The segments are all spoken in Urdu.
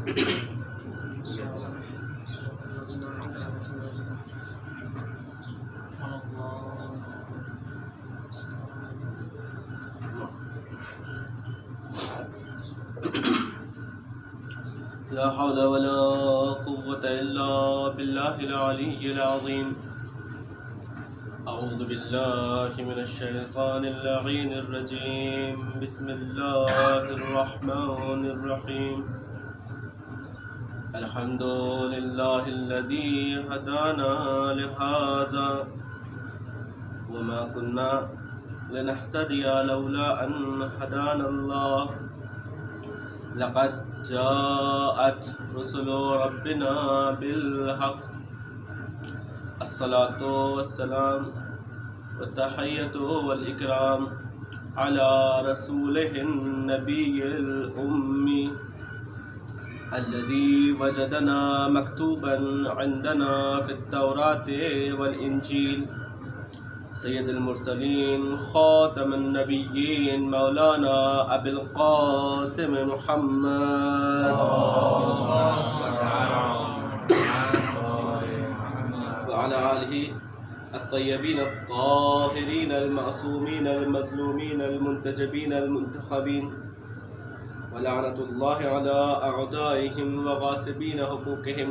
لا حول ولا قوة إلا بالله العلي العظيم. أعوذ بالله من الشيطان اللعين الرجيم. بسم الله الرحمن الرحيم. الحمد لله الذي هدانا لهذا وما كنا لنهتدي لولا أن هدانا الله. لقد جاءت رسل ربنا بالحق. الصلاة والسلام والتحية والإكرام على رسوله النبي الأمي الذي وجدنا مكتوبا عندنا في التوراة والإنجيل، سيد المرسلين خاتم النبيين مولانا أبي القاسم محمد وعلى آله الطيبين الطاهرين المعصومين المظلومين المنتجبين المنتخبين، ولعنة الله على أعدائهم وغاصبين حقوقهم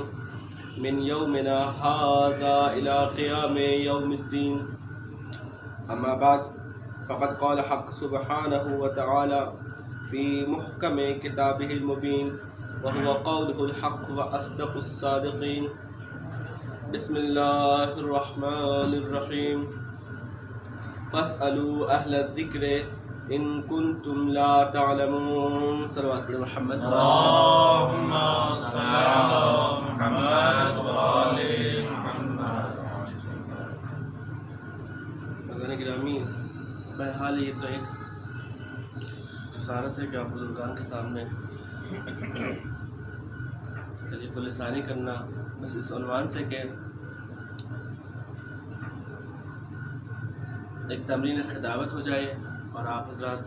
من يومنا هذا إلى قيام يوم الدين. أما بعد، فقد قال حق سبحانه وتعالى في محكم كتابه المبين، وهو قوله الحق وأصدق الصادقين. بسم الله الرحمن الرحيم. فاسألوا أهل الذكر إن كنتم لا تعلمون. صلوات محمد. اللهم صل على محمد وآل محمد. گرامی، بہرحال یہ تو ایک جسارت ہے کہ آپ بزرگان کے سامنے طریق لسانی کرنا، بس اس عنوان سے کہ ایک تمرین خطابت ہو جائے اور آپ حضرات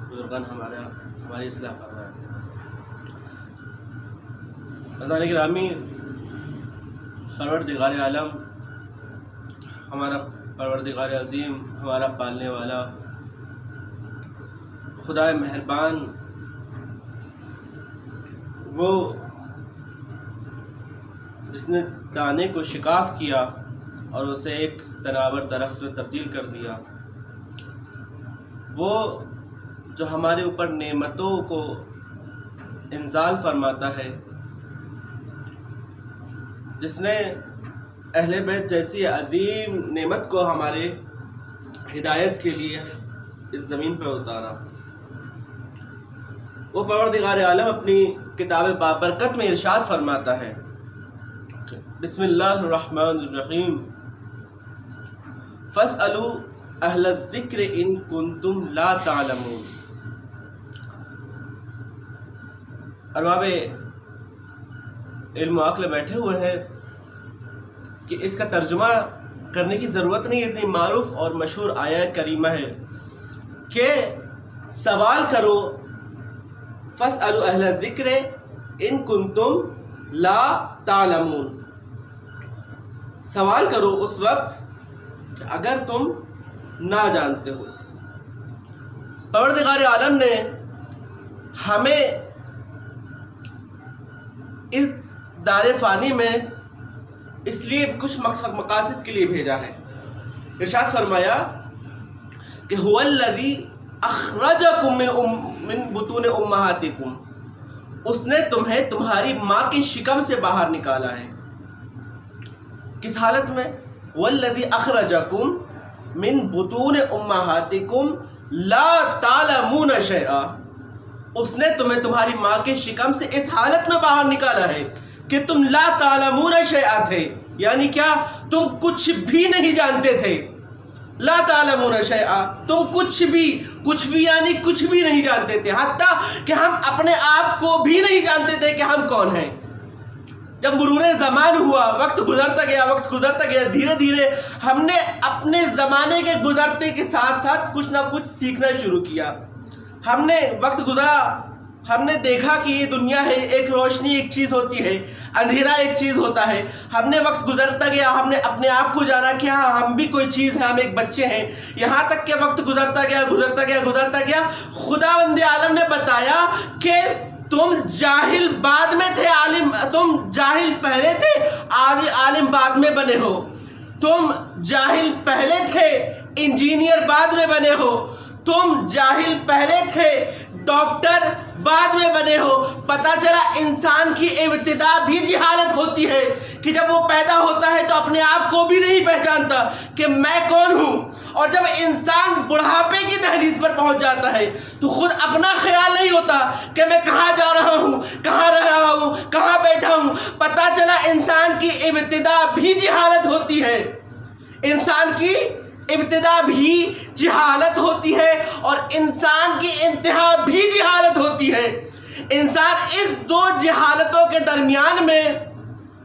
بزرگان ہماری اصلاح فرمائیں. عزیزان گرامی، پروردگار عالم، ہمارا پروردگار عظیم، ہمارا پالنے والا خدا مہربان، وہ جس نے دانے کو شکاف کیا اور اسے ایک تناور درخت میں تبدیل کر دیا، وہ جو ہمارے اوپر نعمتوں کو انزال فرماتا ہے، جس نے اہل بیت جیسی عظیم نعمت کو ہمارے ہدایت کے لیے اس زمین پر اتارا، وہ پروردگار عالم اپنی کتاب بابرکت میں ارشاد فرماتا ہے، بسم اللہ الرحمن الرحیم، فاسألوا اہل الذکر ان کنتم لا تعلمون. ارباب علم و عقل بیٹھے ہوئے ہیں کہ اس کا ترجمہ کرنے کی ضرورت نہیں، اتنی معروف اور مشہور آیت کریمہ ہے کہ سوال کرو، فاسألوا اہل الذکر ان کنتم لا تعلمون. سوال کرو اس وقت کہ اگر تم نہ جانتے ہو. پروردگار عالم نے ہمیں اس دار فانی میں اس لیے کچھ مقاصد کے لیے بھیجا ہے. ارشاد فرمایا کہ هو الذی اخرجکم من بطون امہاتکم، اس نے تمہیں تمہاری ماں کی شکم سے باہر نکالا ہے. کس حالت میں؟ والذی اخرجکم من بطون امہاتکم لا تعلمون شیئا، اس نے تمہیں تمہاری ماں کے شکم سے اس حالت میں باہر نکالا ہے کہ تم لا تعلمون شیئا تھے، یعنی کیا؟ تم کچھ بھی نہیں جانتے تھے. لا تعلمون شیئا، تم کچھ بھی یعنی کچھ بھی نہیں جانتے تھے، حتیٰ کہ ہم اپنے آپ کو بھی نہیں جانتے تھے کہ ہم کون ہیں. جب مرور زمان ہوا، وقت گزرتا گیا، دھیرے دھیرے ہم نے اپنے زمانے کے گزرتے کے ساتھ ساتھ کچھ نہ کچھ سیکھنا شروع کیا. ہم نے وقت گزرا، ہم نے دیکھا کہ یہ دنیا ہے، ایک روشنی ایک چیز ہوتی ہے، اندھیرا ایک چیز ہوتا ہے. ہم نے وقت گزرتا گیا، ہم نے اپنے آپ کو جانا کہ ہاں ہم بھی کوئی چیز ہیں، ہم ایک بچے ہیں. یہاں تک کہ وقت گزرتا گیا. خداوند عالم نے بتایا کہ تم جاہل بعد میں تھے، تم جاہل پہلے تھے، عالم بعد میں بنے ہو. تم جاہل پہلے تھے، انجینئر بعد میں بنے ہو. تم جاہل پہلے تھے، ڈاکٹر بعد میں بنے ہو. پتہ چلا انسان کی ابتدا بھی جہالت ہوتی ہے کہ جب وہ پیدا ہوتا ہے تو اپنے آپ کو بھی نہیں پہچانتا کہ میں کون ہوں. اور جب انسان بڑھاپے کی دہلیز پر پہنچ جاتا ہے تو خود اپنا خیال نہیں ہوتا کہ میں کہاں جا رہا ہوں، کہاں رہ رہا ہوں، کہاں بیٹھا ہوں. پتہ چلا انسان کی ابتدا بھی جہالت ہوتی ہے. انسان کی ابتدا بھی جہالت ہوتی ہے اور انسان کی انتہا بھی جہالت ہوتی ہے. انسان اس دو جہالتوں کے درمیان میں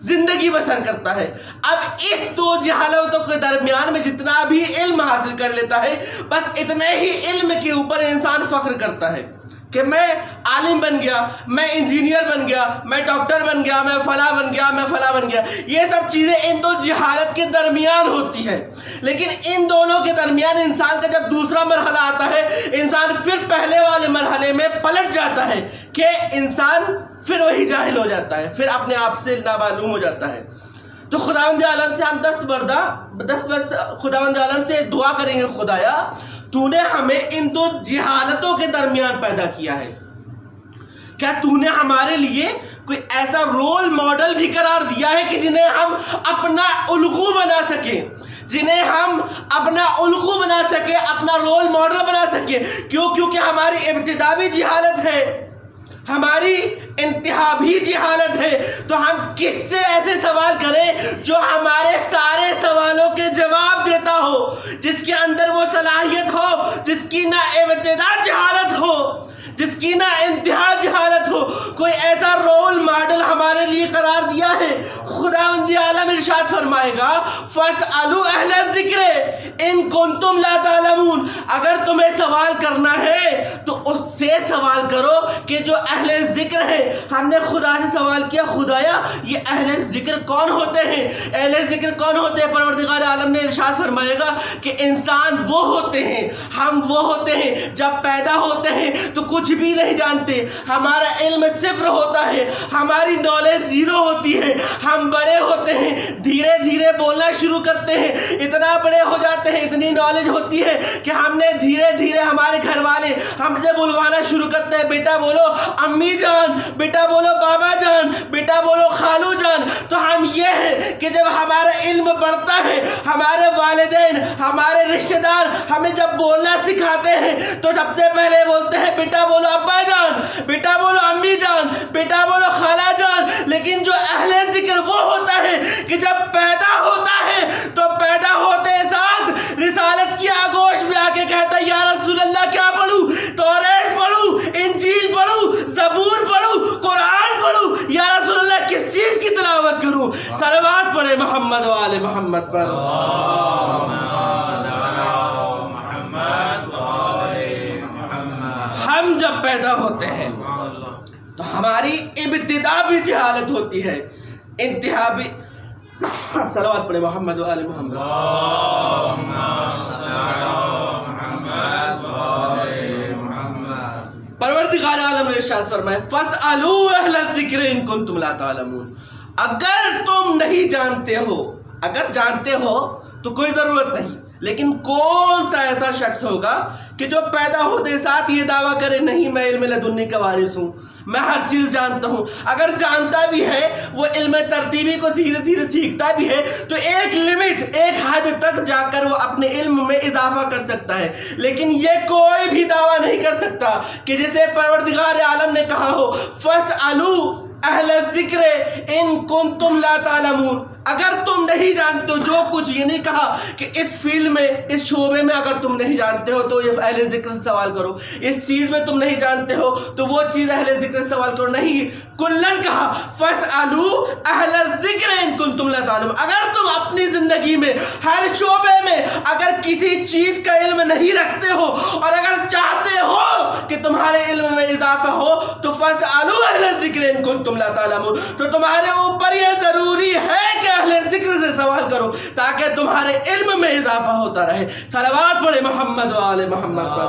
زندگی بسر کرتا ہے. اب اس دو جہالتوں کے درمیان میں جتنا بھی علم حاصل کر لیتا ہے، بس اتنے ہی علم کے اوپر انسان فخر کرتا ہے کہ میں عالم بن گیا، میں انجینئر بن گیا، میں ڈاکٹر بن گیا، میں فلاں بن گیا، میں فلاں بن گیا. یہ سب چیزیں ان دو جہالت کے درمیان ہوتی ہے. لیکن ان دونوں کے درمیان انسان کا جب دوسرا مرحلہ آتا ہے، انسان پھر پہلے والے مرحلے میں پلٹ جاتا ہے کہ انسان پھر وہی جاہل ہو جاتا ہے، پھر اپنے آپ سے نامعلوم ہو جاتا ہے. تو خداوند عالم سے ہم خداوند عالم سے دعا کریں گے، خدایا تو نے ہمیں ان دو جہالتوں کے درمیان پیدا کیا ہے. کیا تو نے ہمارے لیے کوئی ایسا رول ماڈل بھی قرار دیا ہے کہ جنہیں ہم اپنا الگو بنا سکیں، اپنا رول ماڈل بنا سکیں؟ کیونکہ ہماری ابتدا بھی جہالت ہے، ہماری انتہا بھی جہالت ہے. تو ہم کس سے ایسے سوال کریں جو ہمارے سارے سوالوں کے جواب دیتا ہو، جس کے اندر وہ صلاحیت ہو، جس کی نہ ابتدا جہالت ہو، جس کی نہ انتہا جہالت ہو. کوئی ایسا رول ماڈل ہمارے لیے قرار دیا ہے. خداوند عالم ارشاد فرمائے گا فَاسْأَلُوا أَهْلَ الذِّكْرِ إِن كُنتُمْ لَا تَعْلَمُونَ. اگر تمہیں سوال کرنا ہے تو اس سے سوال کرو کہ جو اہل ذکر ہے. ہم نے خدا سے سوال کیا، خدایا یہ اہل ذکر کون ہوتے ہیں؟ اہل ذکر کون ہوتے ہیں؟ پروردگار عالم نے ارشاد فرمائے گا کہ انسان وہ ہوتے ہیں، ہم وہ ہوتے ہیں جب پیدا ہوتے ہیں تو کچھ بھی نہیں جانتے، ہمارا علم صفر ہوتا ہے، ہماری نالج زیرو ہوتی ہے. ہم بڑے ہوتے ہیں، دھیرے دھیرے بولنا شروع کرتے ہیں، اتنا بڑے ہو جاتے ہیں، اتنی نالج ہوتی ہے کہ ہم نے دھیرے دھیرے ہمارے گھر والے ہم سے بلوانا شروع کرتے ہیں، بیٹا بولو امی جان، بیٹا بولو بابا جان، بیٹا بولو خالو جان. تو ہم یہ ہے کہ جب ہمارا علم بڑھتا ہے، ہمارے والدین، ہمارے رشتہ دار ہمیں جب بولنا سکھاتے ہیں تو سب سے پہلے بولتے ہیں بیٹا بولو ابا جان، بیٹا بولو امی جان، بیٹا بولو خالہ جان. لیکن جو اہل ذکر وہ ہوتا ہے کہ جب پیدا ہوتا ہے تو پیدا ہوتے ساتھ رسالت کی آگوش میں آ کے کہتا ہے یا رسول اللہ کیا پڑھوں؟ توریت پڑھوں، انجیل پڑھوں، زبور پڑھوں، قرآن پڑھوں؟ یا رسول اللہ کس چیز کی تلاوت کروں؟ صلوات پڑھے محمد و آل محمد پر. ہم جب پیدا ہوتے ہیں تو ہماری ابتدا بھی جہالت ہوتی ہے، انتہا بھی. صلوات پڑھے محمد و آل محمد. پروردگار عالم نے ارشاد فرمایا فَاسْأَلُوا أَهْلَ الذِّكْرِ إِن كُنتُمْ لَا تَعْلَمُونَ. اگر تم نہیں جانتے ہو، اگر جانتے ہو تو کوئی ضرورت نہیں، لیکن کون سا ایسا شخص ہوگا کہ جو پیدا ہوتے ساتھ یہ دعویٰ کرے نہیں میں علم لدنی کا وارث ہوں، میں ہر چیز جانتا ہوں. اگر جانتا بھی ہے، وہ علم ترتیبی کو دھیرے دھیرے سیکھتا بھی ہے تو ایک لمٹ، ایک حد تک جا کر وہ اپنے علم میں اضافہ کر سکتا ہے. لیکن یہ کوئی بھی دعویٰ نہیں کر سکتا کہ جسے پروردگار عالم نے کہا ہو فَاسْأَلُوا اہل الذکر ان کنتم لا تعلمون. اگر تم نہیں جانتے ہو جو کچھ، یہ نہیں کہا کہ اس فیلڈ میں، اس شعبے میں اگر تم نہیں جانتے ہو تو یہ اہل ذکر سے سوال کرو، اس چیز میں تم نہیں جانتے ہو تو وہ چیز اہل ذکر سے سوال کرو. نہیں، کلن کہا فاسألوا اہل الذکر ان کنتم لا تعلمون. اگر تم اپنی زندگی میں ہر شعبے میں اگر کسی چیز کا علم نہیں رکھتے ہو اور اگر چاہتے ہو کہ تمہارے علم میں اضافہ ہو تو فاسألوا اہل الذکر ان کنتم لا تعلمون. تو تمہارے اوپر یہ ضروری ہے کہ اہل ذکر سے سوال کرو تاکہ تمہارے علم میں اضافہ ہوتا رہے. صلوات پڑھے محمد و آل محمد پر.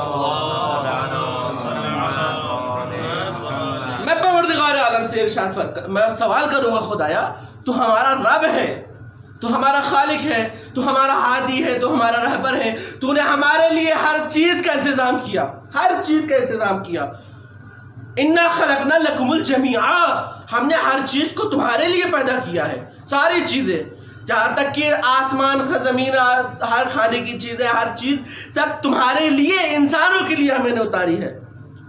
میں پروردگار عالم سے ارشاد میں سوال کروں گا خدایا تو ہمارا رب ہے, تو ہمارا خالق ہے, تو ہمارا ہادی ہے, تو ہمارا رہبر ہے, تو نے ہمارے لیے ہر چیز کا انتظام کیا, ہر چیز کا انتظام کیا. انا خلقنا لکم الجمیعا, ہم نے ہر چیز کو تمہارے لیے پیدا کیا ہے, ساری چیزیں, جہاں تک کہ آسمان زمین ہر کھانے کی چیزیں ہر چیز سب تمہارے لیے انسانوں کے لیے ہمیں نے اتاری ہے.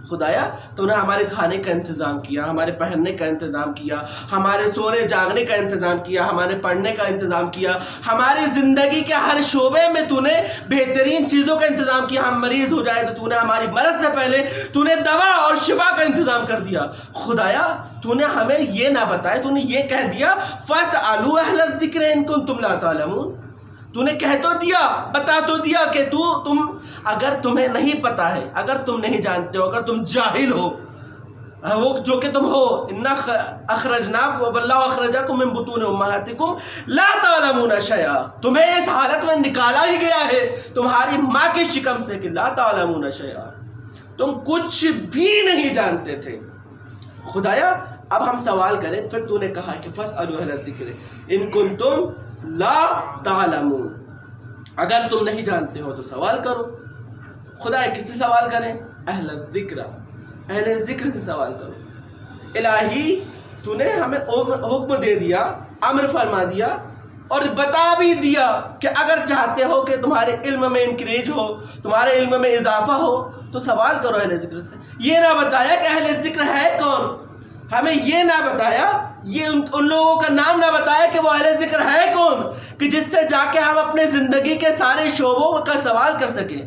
خدایا تو نے ہمارے کھانے کا انتظام کیا, ہمارے پہننے کا انتظام کیا, ہمارے سونے جاگنے کا انتظام کیا, ہمارے پڑھنے کا انتظام کیا, ہماری زندگی کے ہر شعبے میں تو نے بہترین چیزوں کا انتظام کیا. ہم مریض ہو جائے تو نے ہماری مرض سے پہلے تو نے دوا اور شفا کا انتظام کر دیا. خدایا تو نے ہمیں یہ نہ بتایا, تو نے یہ کہہ دیا فاسألوا اہل الذکر ان کنتم لا تعلمون. تو نے کہہ تو دیا, بتا تو دیا کہ تم اگر تمہیں نہیں پتا ہے, اگر تم نہیں جانتے ہو, اگر تم جاہل ہو, وہ جو کہ تم ہو, انا اخرجناکم واللہ اخرجکم من بطون امہاتکم لا تعلمون شیئا, تمہیں اس حالت میں نکالا ہی گیا ہے تمہاری ماں کے شکم سے کہ لا تعلمون شیئا, تم کچھ بھی نہیں جانتے تھے. خدایا اب ہم سوال کریں, پھر تو نے کہا کہ فاسألوا اہل الذکر ان کنتم لا تعلمون, اگر تم نہیں جانتے ہو تو سوال کرو. خدا کس سے سوال کریں؟ اہل الذکر, اہل ذکر سے سوال کرو. الہی تو نے ہمیں حکم دے دیا, امر فرما دیا اور بتا بھی دیا کہ اگر چاہتے ہو کہ تمہارے علم میں انکریج ہو, تمہارے علم میں اضافہ ہو تو سوال کرو اہل ذکر سے. یہ نہ بتایا کہ اہل ذکر ہے کون, ہمیں یہ نہ بتایا, یہ ان لوگوں کا نام نہ بتایا کہ وہ اہل ذکر ہے کون, کہ جس سے جا کے ہم اپنے زندگی کے سارے شعبوں کا سوال کر سکیں,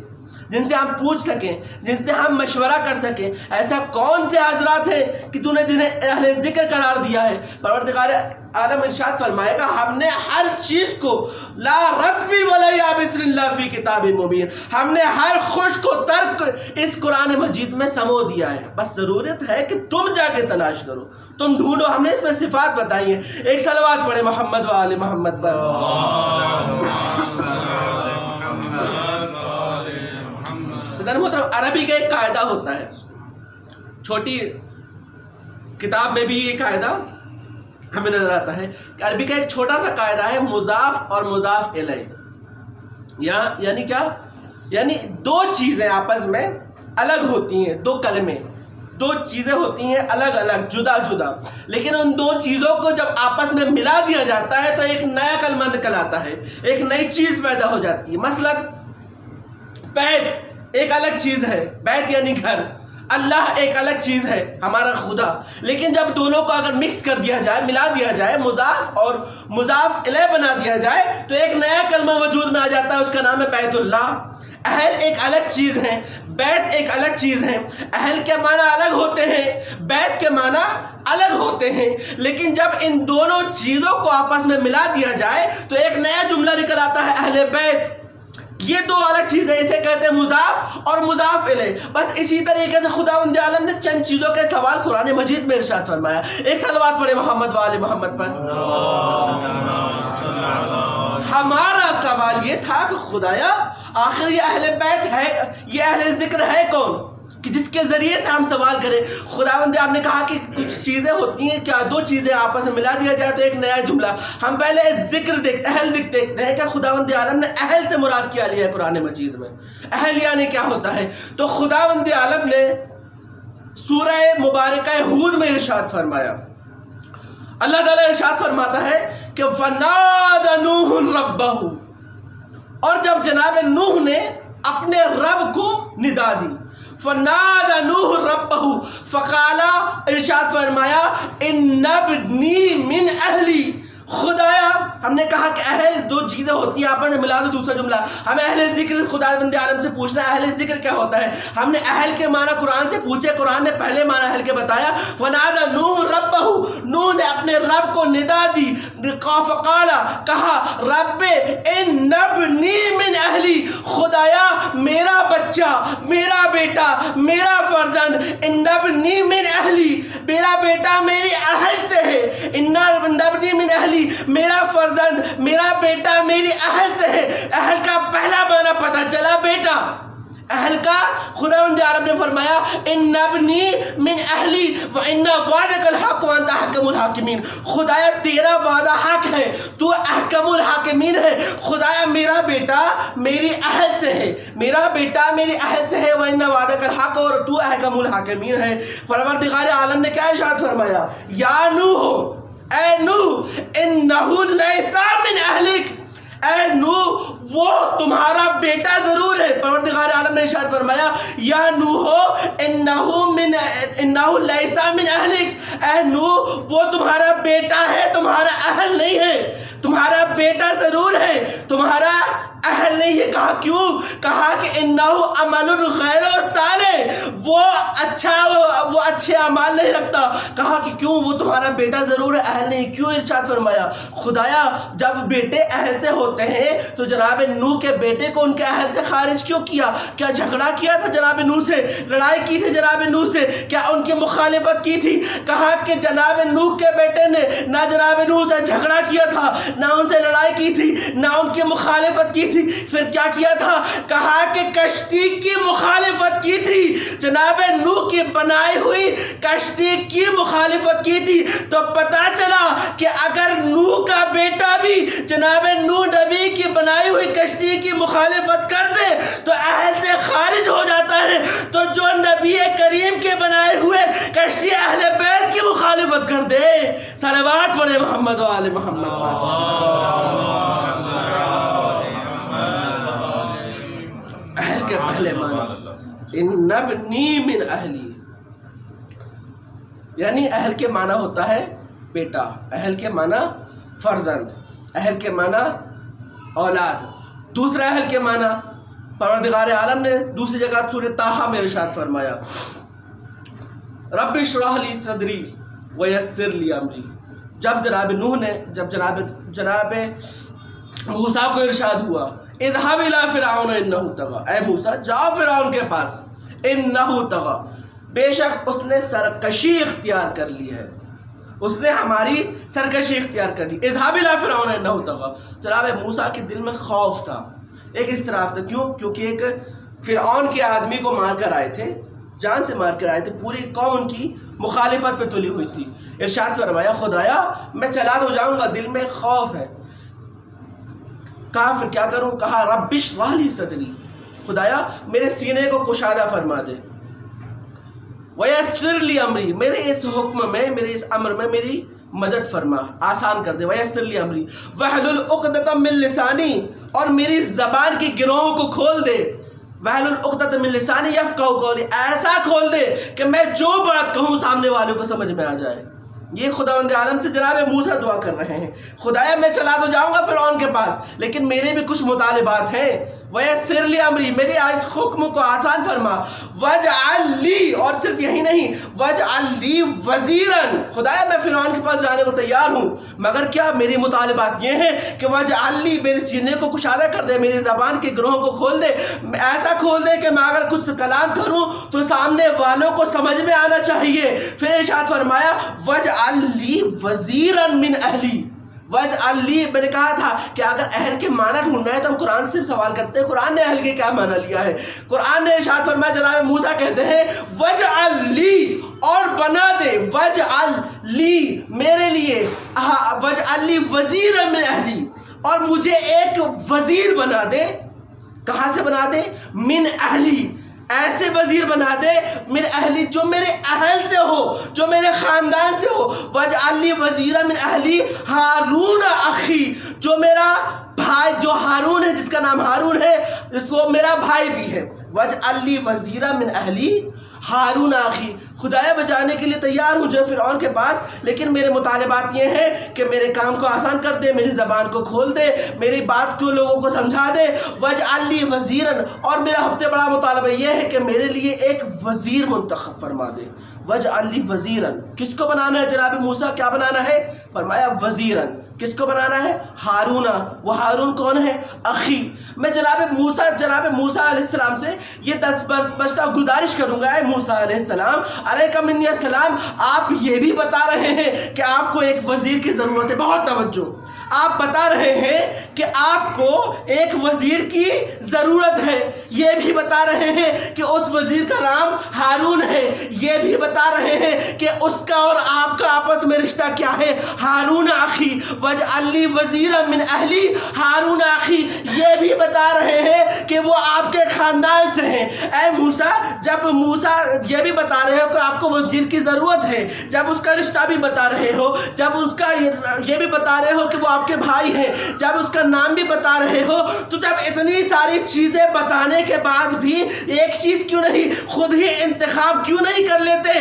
جن سے ہم پوچھ سکیں, جن سے ہم مشورہ کر سکیں. ایسا کون سے حضرات ہیں کہ تو نے جنہیں اہل ذکر قرار دیا ہے؟ پروردگار عالم ارشاد فرمائے گا ہم نے ہر چیز کو لا رطب ولا یابس الا فی کتاب مبین, ہم نے ہر خشک و ترک اس قرآن مجید میں سمو دیا ہے. بس ضرورت ہے کہ تم جا کے تلاش کرو, تم ڈھونڈو. ہم نے اس میں صفات بتائی ہیں. ایک صلوات پڑھے محمد و آل محمد پر. عربی کا ایک قاعدہ ہوتا ہے, چھوٹی کتاب میں بھی یہ قاعدہ ہمیں نظر آتا ہے کہ عربی کا ایک چھوٹا سا قاعدہ ہے, مضاف اور مضاف الیہ. یعنی کیا؟ یعنی دو چیزیں آپس میں الگ ہوتی ہیں, دو کلمے, دو چیزیں ہوتی ہیں الگ الگ, جدا جدا, لیکن ان دو چیزوں کو جب آپس میں ملا دیا جاتا ہے تو ایک نیا کلمہ نکل آتا ہے, ایک نئی چیز پیدا ہو جاتی ہے. مثلا بیت ایک الگ چیز ہے, بیت یعنی گھر. اللہ ایک الگ چیز ہے, ہمارا خدا. لیکن جب دونوں کو اگر مکس کر دیا جائے, ملا دیا جائے, مضاف اور مضاف الیہ بنا دیا جائے تو ایک نیا کلمہ وجود میں آ جاتا ہے, اس کا نام ہے بیت اللہ. اہل ایک الگ چیز ہے, بیت ایک الگ چیز ہے. اہل کے معنی الگ ہوتے ہیں, بیت کے معنی الگ ہوتے ہیں, لیکن جب ان دونوں چیزوں کو آپس میں ملا دیا جائے تو ایک نیا جملہ نکل آتا ہے اہل بیت. یہ دو الگ چیزیں, اسے کہتے ہیں مضاف اور مضاف الیہ. بس اسی طریقے سے خداوند عالم نے چند چیزوں کے سوال قرآن مجید میں ارشاد فرمایا. ایک صلوات پڑھے محمد و آل محمد پر. ہمارا سوال یہ تھا کہ خدایا آخر یہ اہل بیت ہے, یہ اہل ذکر ہے کون کہ جس کے ذریعے سے ہم سوال کریں. خداوند آپ نے کہا کہ کچھ چیزیں ہوتی ہیں, کیا دو چیزیں آپس میں ملا دیا جائے تو ایک نیا جملہ. ہم پہلے ذکر دیکھتے, اہل دیکھتے ہیں کہ خداوند عالم نے اہل سے مراد کیا لیا ہے قرآن مجید میں. اہل یعنی کیا ہوتا ہے؟ تو خداوند عالم نے سورہ مبارکہ ہود میں ارشاد فرمایا, اللہ تعالیٰ ارشاد فرماتا ہے کہ فَنَادَ نُوحٌ رَبَّهُ, اور جب جناب نوح نے اپنے رب کو ندا دی, فَنَادَ نُوحٌ رَبَّهُ فَقَالَ, ارشاد فرمایا اِنَّ ابْنِي مِنْ أَهْلِي خدایا ہم نے کہا کہ اہل دو چیزیں ہوتی ہیں آپس میں ملا دو دوسرا جملہ. ہمیں اہل ذکر خدا بند عالم سے پوچھنا ہے اہل ذکر کیا ہوتا ہے. ہم نے اہل کے معنی قرآن سے پوچھے, قرآن نے پہلے معنی اہل کے بتایا. فنادى نوح ربہ, نوح نے اپنے رب کو ندا دی. فقال کہا رب ان ابنی من اہلی, خدایا میرا بچہ میرا بیٹا میرا فرزند, ان ابنی من اہلی میرا بیٹا میری اہل سے ہے. ان ابنی من اہلی میرا فرزند میرا بیٹا میری اہل سے ہے. اہل کا پہلا معنی پتہ چلا بیٹا. اہل کا خداوند عالم نے فرمایا ان ابنی من اہلی وان وعدک الحق وانت احکم الحاکمین, خدایا تیرا وعدہ حق ہے تو احکم الحاکمین ہے. خدایا میرا بیٹا میری اہل سے ہے, میرا بیٹا میری اہل سے ہے. وان وعدک الحق, اور تو احکم الحاکمین ہے. پروردگار عالم نے کیا ارشاد فرمایا, یا نوح اے نوح انہ لیس من اہلک, اے نوح وہ تمہارا بیٹا ضرور ہے. پروردگار عالم نے ارشاد فرمایا یا نوح انہ لیس من اہلک, اے نوح وہ تمہارا بیٹا ہے تمہارا اہل نہیں ہے. تمہارا بیٹا ضرور ہے تمہارا اہل نہیں ہے. کہا کیوں؟ کہا کہ انہ عمل غیر صالح, وہ اچھے اعمال نہیں رکھتا. کہا کہ کیوں؟ وہ تمہارا بیٹا ضرور ہے اہل نہیں. کیوں ارشاد فرمایا خدایا جب بیٹے اہل سے ہوتے ہیں تو جناب نوح کے بیٹے کو ان کے اہل سے خارج کیوں کیا؟ کیا جھگڑا کیا تھا جناب نوح سے؟ لڑائی کی تھی جناب نوح سے؟ کیا ان کی مخالفت کی تھی؟ کہا کہ جناب نوح کے بیٹے نے نہ جناب نوح سے جھگڑا کیا تھا, نہ ان سے لڑائی کی تھی, نہ ان کی مخالفت کی تھی. پھر کیا کیا تھا؟ کہا کہ کشتی کی مخالفت کی تھی. جناب نوح کی بنائی ہوئی کشتی کی مخالفت کی تھی. تو پتا چلا کہ اگر نوح کا بیٹا بھی جناب نوح نبی کی بنائی ہوئی کشتی کی مخالفت کر دے تو اہل سے خارج ہو جاتا ہے. تو جو نبی کریم کے بنائے ہوئے کشتی اہل بیت کی مخالفت کر دے, صلوات پڑھے محمد و آل محمد. اہل کے پہلے معنی ان ابنی من اہلی, یعنی اہل کے معنی ہوتا ہے بیٹا, اہل کے معنی فرزند, اہل کے معنی اولاد. دوسرا اہل کے معنی پروردگار عالم نے دوسری جگہ سورہ طٰہٰ میں ارشاد فرمایا رب اشرح لی صدری ویسر لی امری. جب جناب نوح نے جناب موسیٰ کو ارشاد ہوا اذهب الى فرعون انہ طغی, اے موسیٰ جاؤ فرعون کے پاس, انہ طغی بے شک اس نے سرکشی اختیار کر لی ہے, اس نے ہماری سرکشی اختیار کر لی. اذهب الى فرعون انہ طغی, جناب موسیٰ کے دل میں خوف تھا, ایک اضطراب تھا. کیوں؟ کیونکہ ایک فرعون کے آدمی کو مار کر آئے تھے, جان سے مار کر آئے تھے, پوری قوم ان کی مخالفت پہ تلی ہوئی تھی. ارشاد فرمایا خدایا میں چلا تو جاؤں گا, دل میں خوف ہے. کہا پھر کیا کروں؟ کہا رب اشرح لی صدری, خدایا میرے سینے کو کشادہ فرما دے. ویسر لی امری, میرے اس حکم میں میرے اس امر میں میری مدد فرما, آسان کر دے. ویسر لی امری واحلل عقدۃ من لسانی, اور میری زبان کی گروہوں کو کھول دے. واحلل عقدۃ من لسانی یفقہوا قولی, ایسا کھول دے کہ میں جو بات کہوں سامنے والوں کو سمجھ میں آ جائے. یہ خداوند عالم سے جناب موسیٰ دعا کر رہے ہیں خدایا میں چلا تو جاؤں گا فرعون کے پاس, لیکن میرے بھی کچھ مطالبات ہیں. ویسر لی امری, میرے اس حکم کو آسان فرما. واجعل لی, اور صرف یہی نہیں, واجعل لی وزیرا, خدایا میں فرعون کے پاس جانے کو تیار ہوں, مگر کیا میری مطالبات یہ ہیں کہ واجعل لی, میرے سینے کو کشادہ کر دے, میری زبان کے گروہوں کو کھول دے, ایسا کھول دے کہ میں اگر کچھ کلام کروں تو سامنے والوں کو سمجھ میں آنا چاہیے. پھر ارشاد فرمایا واجعل لی وزیرا من اہلی. واجعل لی, میں نے کہا تھا کہ اگر اہل کے معنی ڈھونڈنا ہے تو ہم قرآن سے سوال کرتے ہیں قرآن نے اہل کے کیا معنی لیا ہے. قرآن نے ارشاد فرمایا جناب موسیٰ کہتے ہیں واجعل لی, اور بنا دے, واجعل لی میرے لیے, واجعل لی وزیرا من اہلی, اور مجھے ایک وزیر بنا دے. کہاں سے بنا دے؟ من اہلی, ایسے وزیر بنا دے میرے اہلی جو میرے اہل سے ہو, جو میرے خاندان سے ہو. واجعل لی وزیرا من اہلی ہارون اخی, جو میرا بھائی, جو ہارون ہے, جس کا نام ہارون ہے, اس کو میرا بھائی بھی ہے. واجعل لی وزیرا من اہلی ہارون اخی, خدایا میں جانے کے لیے تیار ہوں جو فرعون کے پاس، لیکن میرے مطالبات یہ ہیں کہ میرے کام کو آسان کر دے، میری زبان کو کھول دے، میری بات کو لوگوں کو سمجھا دے۔ وَاجْعَلْ لِي وَزِيرًا، اور میرا سب سے بڑا مطالبہ یہ ہے کہ میرے لیے ایک وزیر منتخب فرما دے۔ وَاجْعَلْ لِي وَزِيرًا، کس کو بنانا ہے جناب موسیٰ؟ کیا بنانا ہے؟ فرمایا وزیراً، کس کو بنانا ہے؟ ہارون۔ وہ ہارون کون ہے؟ اخی۔ میں جناب موسیٰ علیہ السلام سے یہ دستبردار گزارش کروں گا، اے موسیٰ علیہ السلام، علیکم منی السلام، آپ یہ بھی بتا رہے ہیں کہ آپ کو ایک وزیر کی ضرورت ہے۔ بہت توجہ، آپ بتا رہے ہیں کہ آپ کو ایک وزیر کی ضرورت ہے، یہ بھی بتا رہے ہیں کہ اس وزیر کا نام ہارون ہے، یہ بھی بتا رہے ہیں کہ اس کا اور آپ کا آپس میں رشتہ کیا ہے، ہارون اخی وَاجْعَلْ لِي وَزِيرًا مِّنْ أَهْلِي، ہارون اخی یہ بھی بتا رہے ہیں کہ وہ آپ کے خاندان سے ہیں۔ اے موسیٰ، جب موسیٰ یہ بھی بتا رہے ہو کہ آپ کو وزیر کی ضرورت ہے، جب اس کا رشتہ بھی بتا رہے ہو، جب اس کا یہ بھی بتا رہے ہو کہ وہ آپ کے بھائی ہیں، جب اس کا نام بھی بتا رہے ہو، تو جب اتنی ساری چیزیں بتانے کے بعد بھی ایک چیز کیوں نہیں خود ہی انتخاب کیوں نہیں کر لیتے؟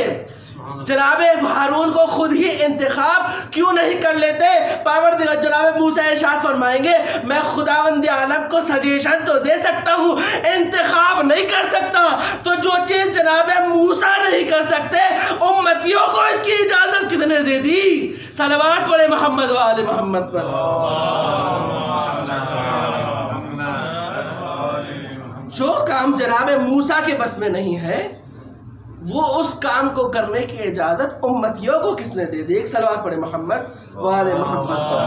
جناب ہارون کو خود ہی انتخاب کیوں نہیں کر لیتے؟ پروردگار جناب موسیٰ ارشاد فرمائیں گے میں خداوند عالم کو سجیشن تو دے سکتا ہوں، انتخاب نہیں کر سکتا۔ تو جو چیز جناب موسیٰ نہیں کر سکتے، امتیوں کو اس کی اجازت کس نے دے دی؟ صلوات پڑھے محمد و آل محمد پر۔ جو کام جناب موسیٰ کے بس میں نہیں ہے، وہ اس کام کو کرنے کی اجازت امتیوں کو کس نے دے دی؟ ایک صلوات پڑھے محمد و آل محمد پر۔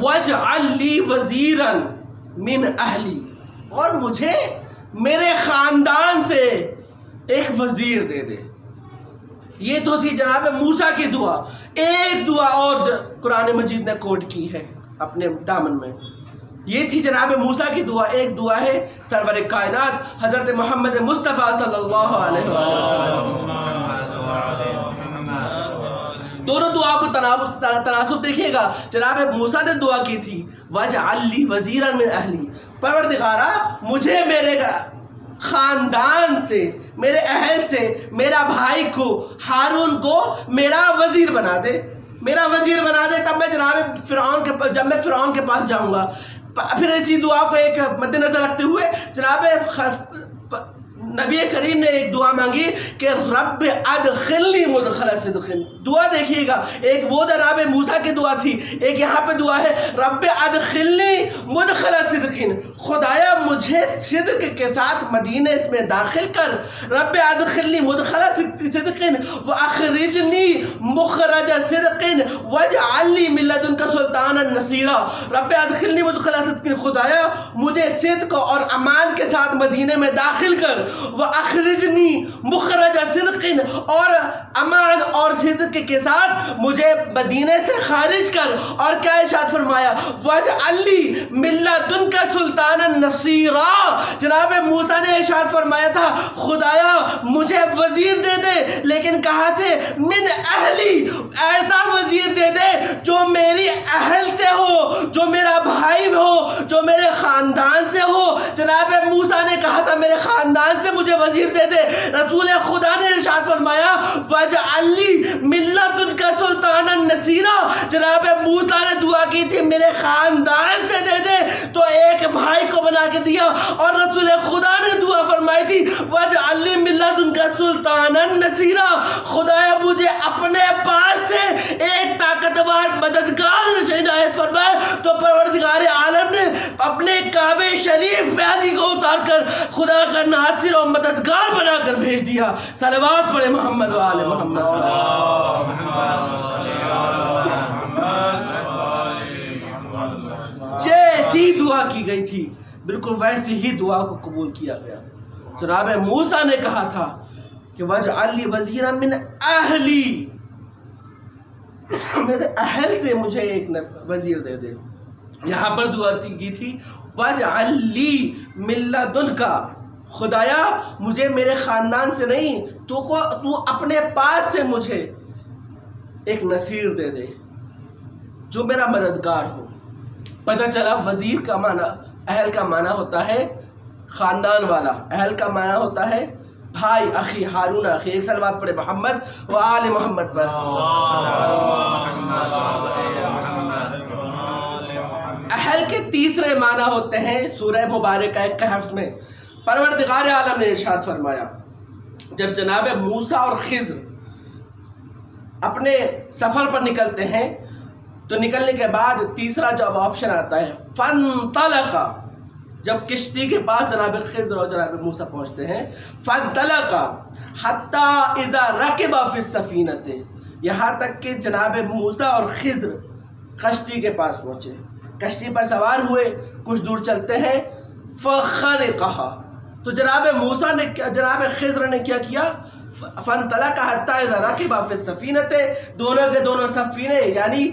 وَاجْعَلْ لِي وَزِيرًا مِّنْ أَهْلِي، اور مجھے میرے خاندان سے ایک وزیر دے دے۔ یہ تو تھی جناب موسیٰ کی دعا۔ ایک دعا اور قرآن مجید نے کوٹ کی ہے اپنے دامن میں، یہ تھی جناب موسیٰ کی دعا۔ ایک دعا ہے سرور کائنات حضرت محمد مصطفیٰ صلی اللہ علیہ وسلم۔ دونوں دعا کو تناسب دیکھیے گا۔ جناب موسیٰ نے دعا کی تھی وَاجْعَلْ لِي وَزِيرًا مِّنْ أَهْلِي، پروردگارا مجھے میرے خاندان سے، میرے اہل سے، میرا بھائی کو ہارون کو میرا وزیر بنا دے، میرا وزیر بنا دے، تب میں جب میں فرعون کے پاس جاؤں گا۔ پھر اسی دعا کو ایک مد نظر رکھتے ہوئے جناب نبی کریم نے ایک دعا مانگی کہ رب ادخلنی مدخل صدق۔ دعا دیکھیے گا، ایک وہ جناب موسیٰ کی دعا تھی، ایک یہاں پہ دعا ہے رب ادخلنی مدخل صدق، خدایا مجھے صدق کے ساتھ مدینہ اس میں داخل کر۔ رب ادخلنی مدخل صدق واخرجنی مخرج صدق واجعل لی من لدنک سلطانا نصیرا۔ رب ادخلنی مدخل صدق، خدایا مجھے صدق اور امان کے ساتھ مدینہ میں داخل کر، وَأَخْرِجْنِي مُخْرَجَ صِدْقٍ، اور امان اور صدق کے ساتھ مجھے مدینے سے خارج کر۔ اور کیا ارشاد فرمایا وَاجْعَلْ لِي مِن لَّدُنْكَ سُلْطَانًا نَصِيرًا۔ جناب موسیٰ نے ارشاد فرمایا تھا خدایا مجھے وزیر دے دے، لیکن کہاں سے؟ من اہلی، ایسا وزیر دے دے جو میری اہل سے ہو، جو میرا بھائی ہو، جو میرے خاندان سے ہو۔ جناب موسیٰ نے کہا تھا میرے خاندان سے مجھے وزیر دے دے، رسول خدا نے ارشاد فرمایا وَاجْعَلْ لِي مِن لَّدُنْكَ سُلْطَانًا نَصِيرًا۔ جناب موسیٰ نے دعا کی تھی میرے خاندان سے دے دے، تو ایک بھائی کو بنا کے دیا۔ اور رسول خدا نے دعا فرمائی تھی وَاجْعَلْ لِي مِن لَّدُنْكَ سُلطَانًا نَصِيرًا، خدایا مجھے اپنے پاس سے ایک طاقتور مددگار عنایت فرمائے۔ تو پروردگار عالم نے اپنے کعبہ شریف والی کو اتار کر خدا کا ناصر اور مددگار بنا کر بھیج دیا۔ صلوات پڑھے محمد و آل محمد۔ جیسی دعا کی گئی تھی بالکل ویسی ہی دعا کو قبول کیا گیا۔ جناب موسیٰ نے کہا تھا کہ وَاجْعَلْ لِي وَزِيرًا مِّنْ أَهْلِي، میرے اہل سے مجھے ایک وزیر دے دے۔ یہاں پر دعا کی تھی وَاجْعَلْ لِي مِن لَّدُنْكَ، خدایا مجھے میرے خاندان سے نہیں، تو اپنے پاس سے مجھے ایک نصیر دے دے جو میرا مددگار ہو۔ پتہ چلا وزیر کا معنی، اہل کا معنی ہوتا ہے خاندان والا. اہل کا معنی ہوتا ہے بھائی، اخی، ہارون اخی. ایک صلوات پڑھے محمد و آل محمد پر. اہل کے تیسرے معنی ہوتے ہیں سورہ مبارکہ کہف میں پروردگار عالم نے ارشاد فرمایا، جب جناب موسیٰ اور خضر اپنے سفر پر نکلتے ہیں تو نکلنے کے بعد تیسرا جب آپشن آتا ہے فانطلقا، جب کشتی کے پاس جناب خضر اور جناب موسیٰ پہنچتے ہیں، فانطلقا حتی اذا رکبا فی السفینۃ، یہاں تک کہ جناب موسیٰ اور خضر کشتی کے پاس پہنچے، کشتی پر سوار ہوئے، کچھ دور چلتے ہیں. فخرقھا، تو جناب موسیٰ نے جناب خضر نے کیا کیا؟ فانطلقا حتی اذا رکبا فی السفینۃ، دونوں کے دونوں سفینے یعنی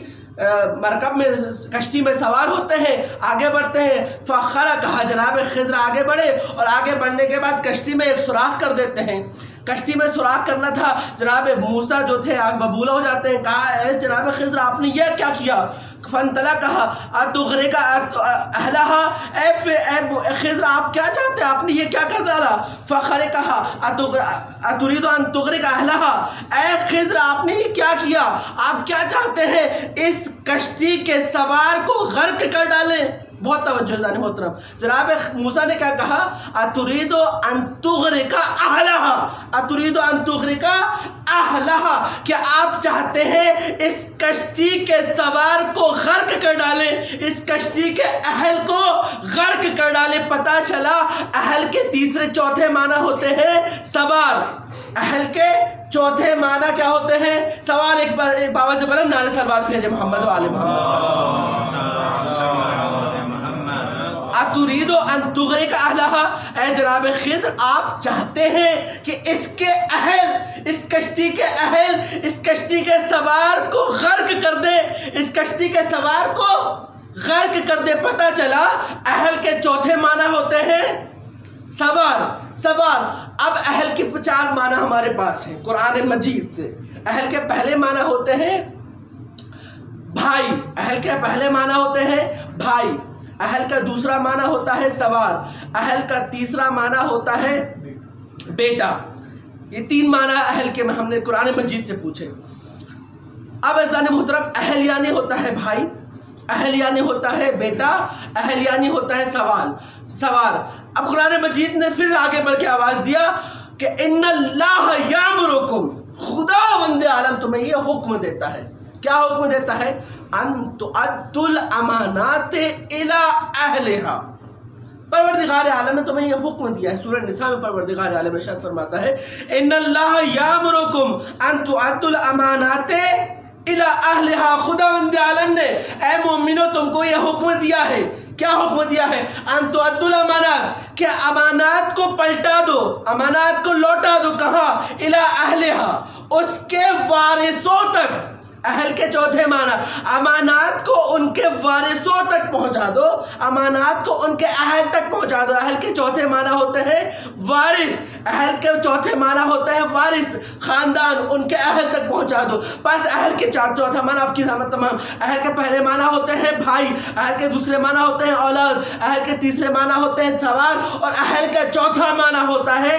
مرکب میں کشتی میں سوار ہوتے ہیں، آگے بڑھتے ہیں. فخرقھا، جناب خضر آگے بڑھے اور آگے بڑھنے کے بعد کشتی میں ایک سوراخ کر دیتے ہیں. کشتی میں سوراخ کرنا تھا، جناب موسیٰ جو تھے آگ ببولا ہو جاتے ہیں. کہا اے جناب خضر آپ نے یہ کیا کیا؟ فانطلقا اتغرق اہلہا، اے خضر آپ کیا چاہتے ہیں؟ آپ نے یہ کیا کر ڈالا؟ فخرقھا اتريد ان تغرق اہلہا، اے خضر آپ نے یہ کیا کیا؟ آپ کیا چاہتے ہیں؟ اس کشتی کے سوار کو غرق کر ڈالیں. بہت توجہ زانی محترم، جناب موسیٰ نے کیا کہا؟ اتريد ان تغرق اہلہا، اتريد ان تغرق اہلہا، کہ آپ چاہتے ہیں اس کشتی کے سوار کو غرق کر ڈالیں، اس کشتی کے اہل کو غرق کر ڈالیں. پتہ چلا اہل کے تیسرے چوتھے معنی ہوتے ہیں سوار. اہل کے چوتھے معنی کیا ہوتے ہیں؟ سوار. ایک بابا سے بلند نعرہ سلوات بھیجے محمد و آل محمد. اتريد ان تغرق اہلہا، اے جناب خضر آپ چاہتے ہیں کہ اس کے اہل، اس کشتی کے اہل، اس کشتی کے سوار کو غرق کر دے، اس کشتی کے سوار کو غرق کر دے. پتہ چلا اہل کے چوتھے معنی ہوتے ہیں سوار. سوار. اب اہل کے 4 معنی ہمارے پاس ہیں قرآن مجید سے. اہل کے پہلے معنی ہوتے ہیں بھائی، اہل کے پہلے معنی ہوتے ہیں بھائی. اہل کا دوسرا معنی ہوتا ہے سوار. اہل کا تیسرا معنی ہوتا ہے بیٹا. یہ 3 معنی اہل کے ہم نے قرآن مجید سے پوچھے. اب عزیزان محترم، اہل یعنی ہوتا ہے بھائی، اہل یعنی ہوتا ہے بیٹا، اہل یعنی ہوتا ہے سوار. اب قرآن مجید نے پھر آگے بڑھ کے آواز دیا کہ ان اللہ یامرکم، خداوند عالم تمہیں یہ حکم دیتا ہے. کیا حکم دیتا ہے؟ ان تؤدوا الامانات الی اہلہا. پروردگار عالم نے تمہیں یہ حکم دیا ہے. سورہ نساء میں پروردگار عالم ارشاد فرماتا ہے ان اللہ یامرکم ان تؤدوا الامانات الی اہلہا. خداوند عالم نے اے مومنو تم کو یہ حکم دیا ہے. کیا حکم دیا ہے؟ ان تؤدوا الامانات، کہ امانات کو پلٹا دو، امانات کو لوٹا دو. کہاں؟ الی اہلہا، اس کے وارثوں تک. اہل کے چوتھے معنی، امانات کو ان کے وارثوں تک پہنچا دو، امانات کو ان کے اہل تک پہنچا دو. اہل کے چوتھے معنی ہوتے ہیں وارث. اہل کے چوتھے معنی ہوتا ہے وارث، خاندان، ان کے اہل تک پہنچا دو. بس اہل کے چوتھا معنی آپ کی سمجھ تمام. اہل کے پہلے معنی ہوتے ہیں بھائی، اہل کے دوسرے معنی ہوتے ہیں اولاد، اہل کے تیسرے معنی ہوتے ہیں سوار، اور اہل کا چوتھا معنی ہوتا ہے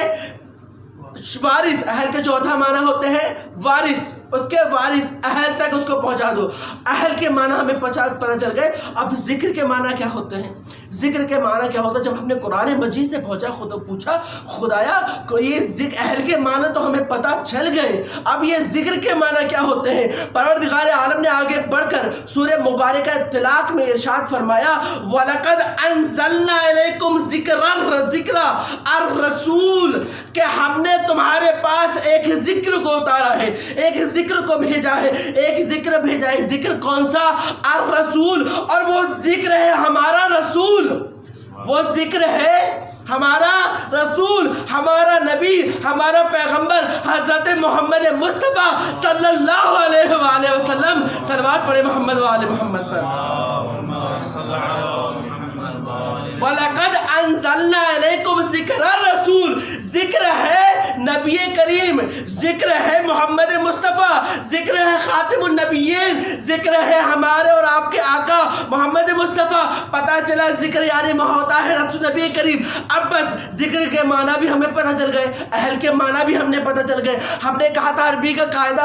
وارث. اہل کے چوتھا معنی ہوتے ہیں وارث، اس کے وارث اہل تک اس کو پہنچا دو. اہل کے معنی ہمیں پتہ چل گئے. اب ذکر کے معنی کیا ہوتے ہیں؟ ذکر کے معنی کیا ہوتا ہے؟ جب ہم نے قرآن مجید سے پوچھا خدایا کو یہ ذکر، اہل کے معنی تو ہمیں پتہ چل گئے، اب یہ ذکر کے معنی کیا ہوتے ہیں؟ پروردگار عالم نے آگے بڑھ کر سورہ مبارکہ طلاق میں ارشاد فرمایا وَلَقَدْ أَنزَلْنَا إِلَيْكُمْ ذِكْرًا الرَّسُولَ، کہ ہم نے تمہارے پاس ایک ذکر کو اتارا ہے، ایک ذکر کو بھیجا ہے، ایک ذکر بھیجا ہے. ذکر کون سا؟ الرسول. اور وہ ذکر ہے ہمارا رسول، وہ ذکر ہے ہمارا رسول، ہمارا نبی، ہمارا پیغمبر حضرت محمد مصطفیٰ صلی اللہ علیہ وآلہ وسلم. صلوات پڑھے محمد و آل محمد پر. وَلَقَدْ أَنزَلْنَا إِلَيْكُمْ ذِكْرًا الرَّسُولَ، ذکر ہے نبی کریم، ذکر ہے محمد مصطفیٰ، ذکر ہے خاتم النبیین، ذکر ہے ہمارے اور آپ کے آقا محمد مصطفیٰ. پتہ چلا ذکر یعنی ہوتا ہے رسول نبی کریم. اب بس ذکر کے معنی بھی ہمیں پتہ چل گئے، اہل کے معنی بھی ہم نے پتہ چل گئے. ہم نے کہا تھا عربی کا قاعدہ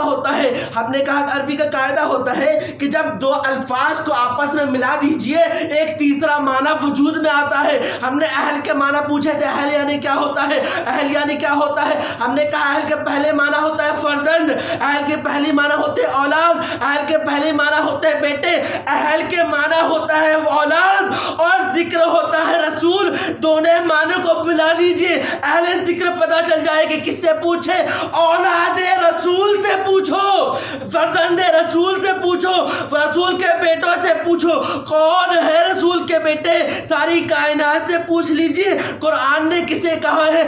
ہوتا ہے، کہ جب دو الفاظ کو آپس میں ملا دیجئے ایک تیسرا معنی وجود میں آتا ہے. ہم نے اہل کے معنی پوچھے تھے، اہل یعنی کیا ہوتا ہے؟ ہم نے کہا اہل کے پہلے معنی ہوتا ہے فرزند، اہل کے پہلی معنی ہوتے ہیں اولاد، اہل کے پہلے معنی ہوتے ہیں بیٹے، اہل کے معنی ہوتا ہے اولاد اور ذکر ہوتا ہے رسول. دونوں معنی کو ملا دیجئے، اہل ذکر پتہ چل جائے کہ کس سے پوچھے؟ اولاد رسول سے پوچھو، فرزند رسول سے پوچھو، رسول کے بیٹوں سے پوچھو. کون ہے رسول کے بیٹے؟ ساری کائنات سے پوچھ لیجئے. قرآن نے کسے کہا ہے؟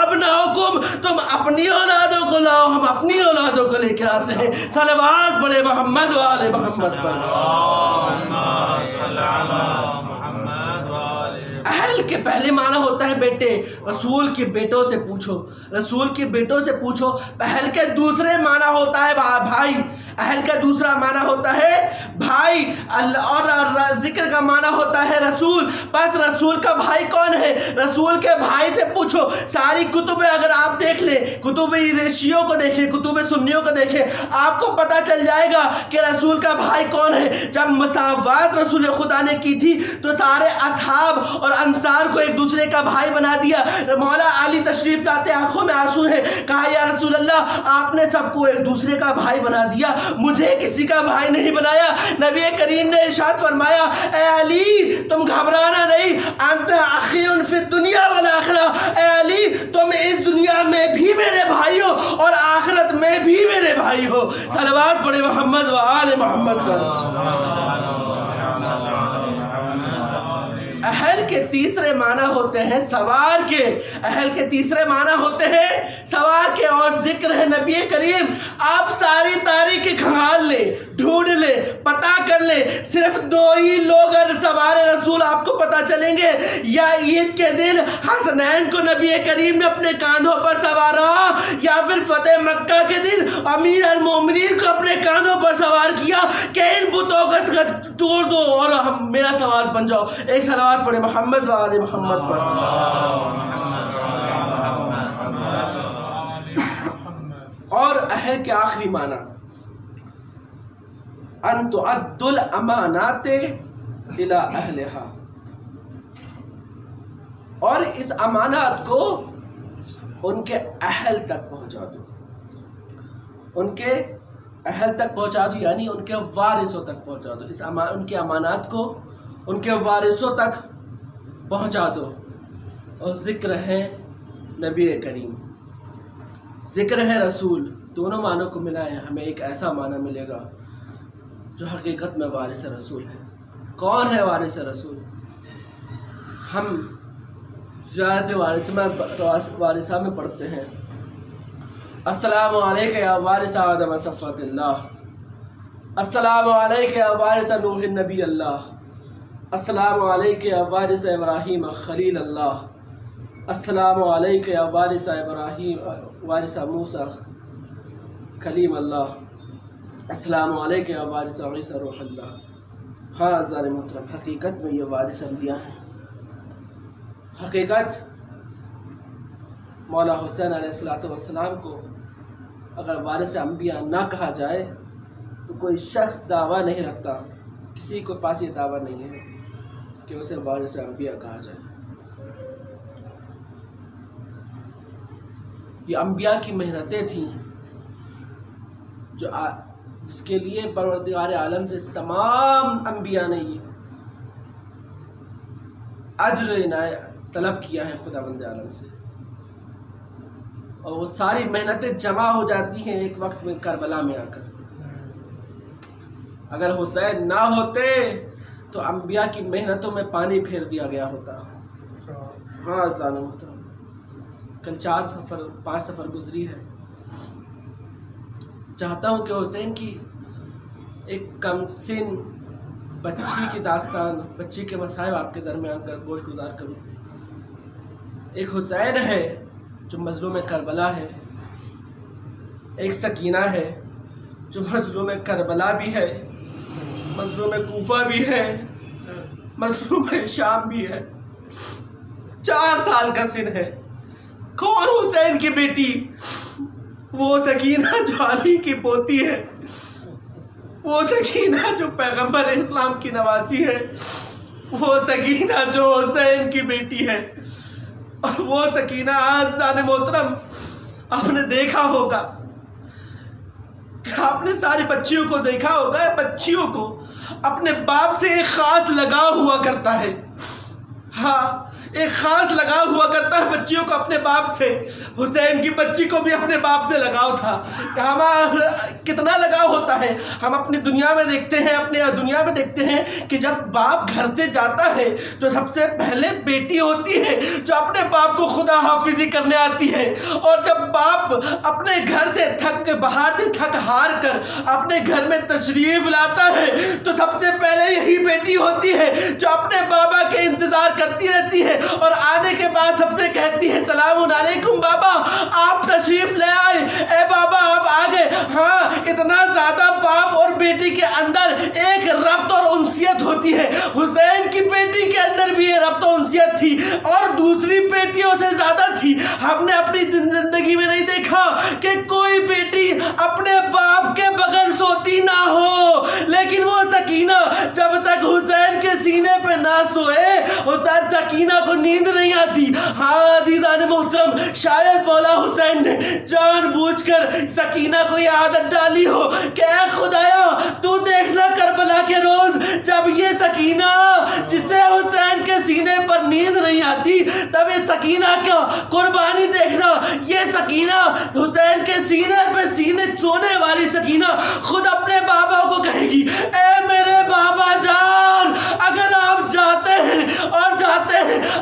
ابناؤکم، تم اپنی اولادوں کو لاؤ، ہم اپنی اولادوں کو لے کے آتے ہیں. صلوات پڑھے محمد و آل محمد پر. اہل کے پہلے معنی ہوتا ہے بیٹے، رسول کے بیٹوں سے پوچھو، رسول کے بیٹوں سے پوچھو. اہل کے دوسرے معنی ہوتا ہے بھائی، اہل کا دوسرا معنی ہوتا ہے بھائی، اور ذکر کا معنی ہوتا ہے رسول. بس رسول کا بھائی کون ہے؟ رسول کے بھائی سے پوچھو. ساری کتب اگر آپ دیکھ لیں، کتب شیعوں کو دیکھیں، کتب سنیوں کو دیکھیں، آپ کو پتہ چل جائے گا کہ رسول کا بھائی کون ہے. جب مساوات رسول خدا نے کی تھی تو سارے اصحاب اور انصار کو ایک دوسرے کا بھائی بنا دیا. مولا علی تشریف لاتے، آنکھوں میں آنسو ہے، کہا یا رسول اللہ آپ نے سب کو ایک دوسرے کا بھائی بنا دیا، مجھے کسی کا بھائی نہیں بنایا. نبی کریم نے ارشاد فرمایا اے علی تم گھبرانا نہیں، انت اخی فی الدنیا والآخرہ. اے علی تم اس دنیا میں بھی میرے بھائی ہو اور آخرت میں بھی میرے بھائی ہو. صلوات پڑھے محمد و آل محمد پر. اہل کے تیسرے معنی ہوتے ہیں سوار کے، اہل کے تیسرے معنی ہوتے ہیں سوار کے، اور ذکر ہے نبی کریم. آپ ساری تاریخ کھنگال لیں، ڈھونڈ لیں، پتہ کر لیں، صرف دو ہی لوگ سوار رسول آپ کو پتہ چلیں گے. یا عید کے دن حسنین کو نبی کریم نے اپنے کاندھوں پر سوارا، یا پھر فتح مکہ کے دن امیر المومنین کو اپنے کاندھوں پر سوار کیا کہ ان بتوں کو توڑ دو اور میرا سوار بن جاؤ. ایک صلوات پڑھے محمد و آل محمد پر. اور اہل کے آخری معنی ان تعد الامانات الی اہلہا، اور اس امانات کو ان کے اہل تک پہنچا دو. ان کے اہل تک پہنچا دو یعنی ان کے وارثوں تک پہنچا دو. ان کے امانات کو ان کے وارثوں تک پہنچا دو. اور ذکر ہے نبی کریم، ذکر ہے رسول، دونوں معنوں کو ملائیں ہمیں ایک ایسا معنی ملے گا جو حقیقت میں وارث رسول ہے. کون ہے وارث رسول؟ ہم زیارت وارثہ میں پڑھتے ہیں السلام علیکہ یا وارث آدم صفوت اللہ، السلام علیکہ یا وارث نوح نبی اللہ، السلام علیکہ یا وارث ابراہیم خلیل اللہ، السلام علیکہ یا وارث ابراہیم وارث موسیٰ کلیم اللہ، السلام علیکہ یا وارث عیسیٰ روح اللہ. ہاں عزیزان محترم، حقیقت میں یہ وارث انبیاء ہیں. حقیقت مولا حسین علیہ السلام کو اگر وارث انبیاء نہ کہا جائے تو کوئی شخص دعویٰ نہیں رکھتا، کسی کو پاس یہ دعویٰ نہیں ہے کہ اسے وارث انبیاء کہا جائے. یہ انبیاء کی محنتیں تھیں جس کے لیے پروردگار عالم سے تمام انبیاء نے اجر طلب کیا ہے خداوند عالم سے، اور وہ ساری محنتیں جمع ہو جاتی ہیں ایک وقت میں کربلا میں آ کر. اگر حسین نہ ہوتے تو انبیاء کی محنتوں میں پانی پھیر دیا گیا ہوتا. ہاں جانو کل 5 سفر گزری ہے. چاہتا ہوں کہ حسین کی ایک کم سن بچی کی داستان، بچی کے مصائب آپ کے درمیان کر گوش گزار کروں. ایک حسین ہے جو مظلوم کربلا ہے، ایک سکینہ ہے جو مظلوم کربلا بھی ہے، مظلوم کوفہ بھی ہے، مظلوم شام بھی ہے، 4 سال کا سن ہے۔ کون حسین کی بیٹی؟ وہ سکینہ جو علی کی پوتی ہے، وہ سکینہ جو پیغمبر اسلام کی نواسی ہے، وہ سکینہ جو حسین کی بیٹی ہے۔ اور وہ سکینہ عزیزان محترم، آپ نے دیکھا ہوگا کہ آپ نے ساری بچیوں کو دیکھا ہوگا، بچیوں کو اپنے باپ سے ایک خاص لگاؤ ہوا کرتا ہے۔ ہاں، ایک خاص لگاؤ ہوا کرتا ہے بچیوں کو اپنے باپ سے۔ حسین کی بچی کو بھی اپنے باپ سے لگاؤ تھا۔ ہمارا کتنا لگاؤ ہوتا ہے، ہم اپنی دنیا میں دیکھتے ہیں کہ جب باپ گھر سے جاتا ہے تو سب سے پہلے بیٹی ہوتی ہے جو اپنے باپ کو خدا حافظی کرنے آتی ہے، اور جب باپ اپنے گھر سے باہر سے تھک ہار کر اپنے گھر میں تشریف لاتا ہے تو سب سے پہلے یہی بیٹی ہوتی ہے جو اپنے بابا کے انتظار کرتی رہتی ہے، اور آنے کے بعد سب سے کہتی ہے السلام علیکم بابا، آپ تشریف لے آئے، اے بابا آپ آ گئے۔ ہاں، اتنا زیادہ باپ اور بیٹی کے اندر ایک ربط اور انسیت ہوتی ہے۔ حسین کی بیٹی کے اندر بھی یہ ربط اور انسیت تھی، اور دوسری بیٹیوں سے زیادہ تھی۔ ہم نے اپنی زندگی میں نہیں دیکھا کہ کوئی بیٹی اپنے باپ کے بغیر سوتی نہ ہو، لیکن وہ سکینہ جب تک حسین کے سینے پہ نہ سوئے، حسین سکینہ کو نیند نہیں آتی۔ ہاں عزیزان محترم، شاید مولا حسین نے جان بوجھ کر سکینہ کو یہ عادت ڈالی ہو کہ اے خدایا تو دیکھنا کربلا کے روز جب یہ سکینہ جسے حسین کے سینے پر نیند نہیں آتی، تب یہ سکینہ کا قربانی دیکھنا، یہ سکینہ حسین کے سینے پہ سونے والی سکینہ خود اپنے بابا کو کہے گی اے میرے بابا جان، اگر آپ جاتے ہیں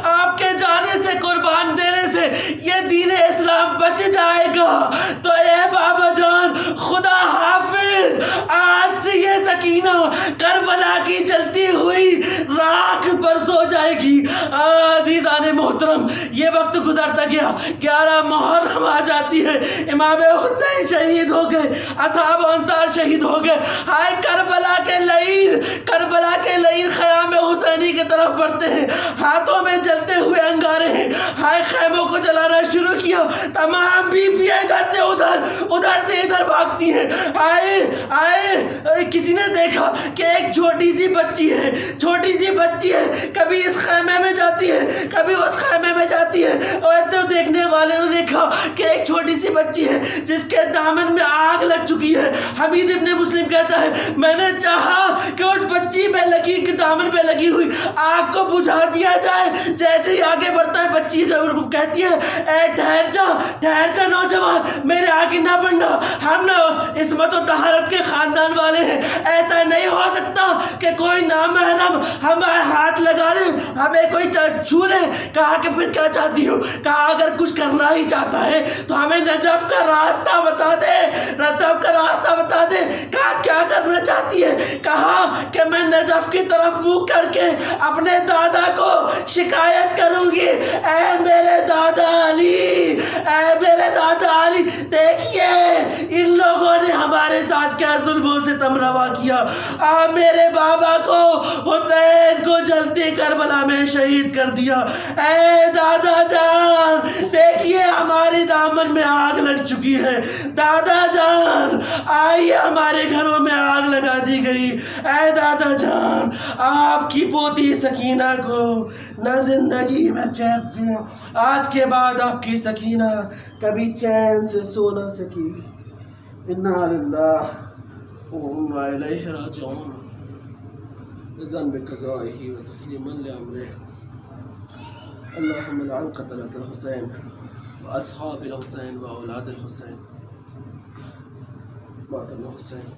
آپ کے جانے سے، قربان دینے سے یہ دین اسلام بچ جائے گا، تو اے بابا جان خدا حافظ، آج سے یہ سکینہ کربلا کی جلتی ہوئی راکھ پر سو جائے گی۔ عزیزان محترم، یہ وقت گزرتا گیا، 11 محرم آ جاتی ہے، امام حسین شہید ہو گئے، اصحاب انصار شہید ہو گئے۔ ہائے کربلا کے لعین خیام حسینی کی طرف بڑھتے ہیں، ہاتھوں میں جلتے ہوئے انگارے ہیں۔ ہائے خیموں کو جلانا شروع کیا، تمام بیویاں ادھر سے ادھر سے ادھر بھاگتی ہیں۔ آئے کسی نے دیکھا کہ ایک چھوٹی سی بچی ہے، کبھی اس خیمے میں جاتی ہے، کبھی اس خیمے میں جاتی ہے، اور تو دیکھنے والے نے دیکھا کہ ایک چھوٹی سی بچی ہے جس کے دامن میں آگ لگ چکی ہے۔ حمید ابن مسلم کہتا ہے میں نے چاہا کہ اس بچی میں دامن پہ لگی ہوئی آگ کو بجھا دیا جائے۔ جیسے ہی آگے بڑھتا ہے بچی کہتی ہے اے ٹھہر جا نوجوان، میرے آگے نہ بڑھنا، ہم نہ عصمت و طہارت کے خاندان والے ہیں، ایسا نہیں ہو سکتا کہ کوئی نامحرم ہمارے ہاتھ لگا لے، ہمیں کوئی چھو لے۔ کہا کہ پھر کیا چاہتی ہو؟ کہا اگر کچھ کرنا ہی چاہتا ہے تو ہمیں نجف کا راستہ بتا دے۔ کہا کیا کرنا چاہتی ہے؟ کہا کہ میں نجف کی طرف منہ کر کے اپنے دادا کو شکایت کروں گی، اے میرے دادا علی دیکھیے ان لوگوں نے ہمارے ساتھ کیا ظلم و ستم روا کیا، میرے بابا کو حسین کو جلتی کربلا میں شہید کر دیا۔ اے دادا جان دیکھیے ہمارے دامن میں آگ لگ چکی ہے، دادا جان آئیے ہمارے گھروں میں آگ لگا دی گئی۔ اے دادا جان آپ کی پوتی سکینہ کو نہ زندگی میں چین دیا، آج کے بعد آپ کی سکینہ کبھی چین سے سو نہ سکی۔ انا للہ و الیہ راجعون، رضاً بقضائہ و تسلیما لامرہ۔ اللہم لعن قتلۃ الحسین و اصحاب الحسین و اولاد الحسین، ماتم الحسین۔